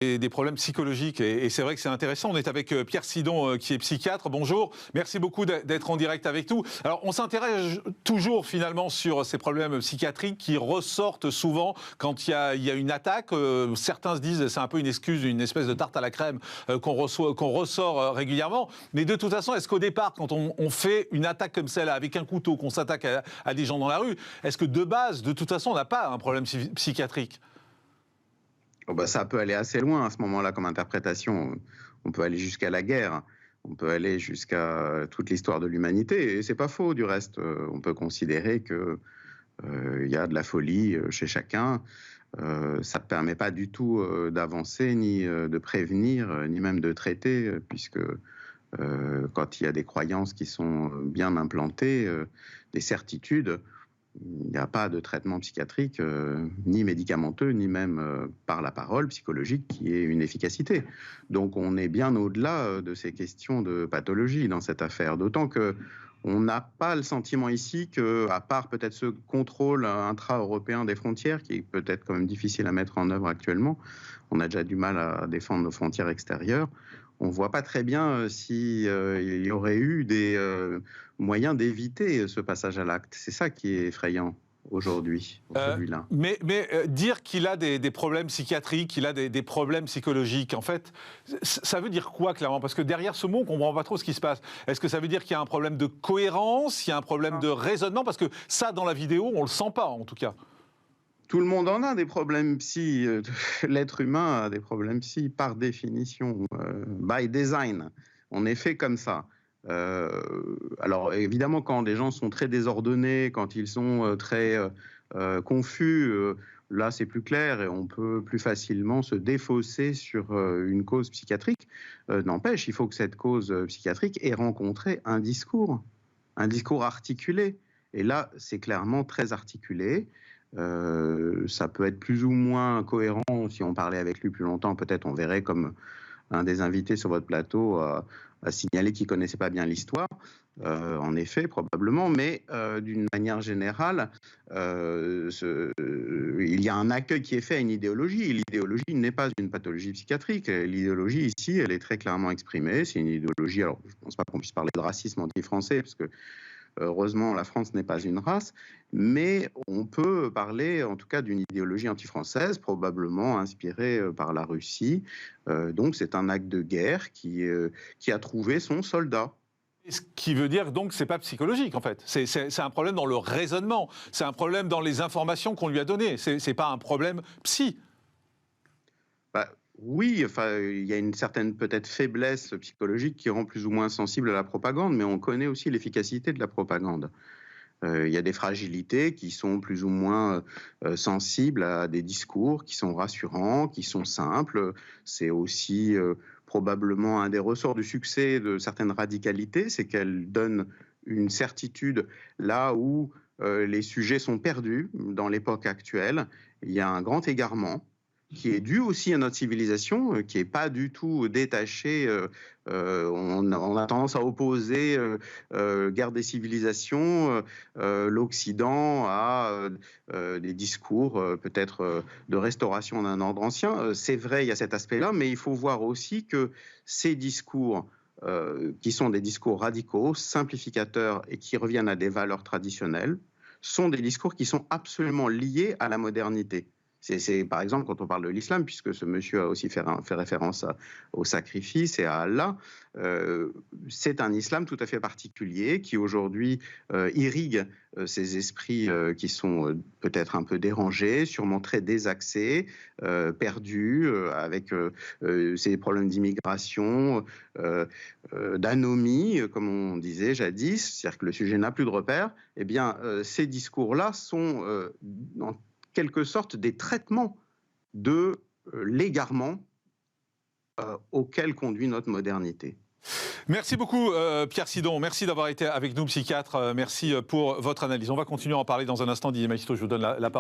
des problèmes psychologiques et c'est vrai que c'est intéressant. On est avec Pierre Sidon qui est psychiatre. Bonjour, merci beaucoup d'être en direct avec nous. Alors on s'intéresse toujours finalement sur ces problèmes psychiatriques qui ressortent souvent quand il y a une attaque. Certains se disent c'est un peu une excuse, une espèce de tarte à la crème qu'on ressort régulièrement. Mais de toute façon, est-ce qu'au départ, quand on fait une attaque comme celle-là avec un couteau, qu'on s'attaque à des gens dans la rue, est-ce que de base, de toute façon, on n'a pas un problème psychiatrique ? Oh bah ça peut aller assez loin à ce moment-là comme interprétation. On peut aller jusqu'à la guerre, on peut aller jusqu'à toute l'histoire de l'humanité. Et c'est pas faux du reste. On peut considérer que y a de la folie chez chacun. Ça ne permet pas du tout d'avancer, ni de prévenir, ni même de traiter, puisque quand il y a des croyances qui sont bien implantées, des certitudes, il n'y a pas de traitement psychiatrique, ni médicamenteux, ni même par la parole psychologique qui ait une efficacité. Donc on est bien au-delà de ces questions de pathologie dans cette affaire. D'autant que on n'a pas le sentiment ici qu'à part peut-être ce contrôle intra-européen des frontières, qui est peut-être quand même difficile à mettre en œuvre actuellement, on a déjà du mal à défendre nos frontières extérieures. On ne voit pas très bien s'il y aurait eu des moyens d'éviter ce passage à l'acte. C'est ça qui est effrayant aujourd'hui, pour celui-là. Mais dire qu'il a des problèmes psychiatriques, qu'il a des problèmes psychologiques, en fait, ça veut dire quoi, clairement ? Parce que derrière ce mot, on ne comprend pas trop ce qui se passe. Est-ce que ça veut dire qu'il y a un problème de cohérence, il y a un problème de raisonnement ? Parce que ça, dans la vidéo, on ne le sent pas, en tout cas. Tout le monde en a des problèmes psy. L'être humain a des problèmes psy par définition, by design. On est fait comme ça. Alors évidemment, quand les gens sont très désordonnés, quand ils sont très confus, là c'est plus clair et on peut plus facilement se défausser sur une cause psychiatrique. N'empêche, il faut que cette cause psychiatrique ait rencontré un discours articulé. Et là, c'est clairement très articulé. Ça peut être plus ou moins cohérent. Si on parlait avec lui plus longtemps, peut-être on verrait comme un des invités sur votre plateau a signalé qu'il ne connaissait pas bien l'histoire. En effet, probablement, mais d'une manière générale, il y a un accueil qui est fait à une idéologie. L'idéologie n'est pas une pathologie psychiatrique. L'idéologie ici, elle est très clairement exprimée. C'est une idéologie, alors je ne pense pas qu'on puisse parler de racisme anti-français, parce que heureusement, la France n'est pas une race, mais on peut parler en tout cas d'une idéologie anti-française, probablement inspirée par la Russie. Donc c'est un acte de guerre qui a trouvé son soldat. Ce qui veut dire donc que ce n'est pas psychologique, en fait. C'est un problème dans le raisonnement, c'est un problème dans les informations qu'on lui a données, ce n'est pas un problème psy. Oui, enfin, il y a une certaine peut-être faiblesse psychologique qui rend plus ou moins sensible à la propagande, mais on connaît aussi l'efficacité de la propagande. Il y a des fragilités qui sont plus ou moins sensibles à des discours qui sont rassurants, qui sont simples. C'est aussi probablement un des ressorts du succès de certaines radicalités, c'est qu'elles donnent une certitude là où les sujets sont perdus dans l'époque actuelle. Il y a un grand égarement qui est dû aussi à notre civilisation, qui n'est pas du tout détachée. On a tendance à opposer guerre des civilisations, l'Occident à des discours peut-être de restauration d'un ordre ancien. C'est vrai, il y a cet aspect-là, mais il faut voir aussi que ces discours qui sont des discours radicaux, simplificateurs et qui reviennent à des valeurs traditionnelles, sont des discours qui sont absolument liés à la modernité. C'est par exemple quand on parle de l'islam, puisque ce monsieur a aussi fait référence au sacrifice et à Allah, c'est un islam tout à fait particulier qui aujourd'hui irrigue ces esprits qui sont peut-être un peu dérangés, sûrement très désaxés, perdus, avec ces problèmes d'immigration, d'anomie, comme on disait jadis, c'est-à-dire que le sujet n'a plus de repères. Eh bien, ces discours-là sont en quelque sorte des traitements de l'égarement auquel conduit notre modernité. Merci beaucoup Pierre Sidon, merci d'avoir été avec nous, psychiatre, merci pour votre analyse. On va continuer à en parler dans un instant, Didier Maistre, je vous donne la parole.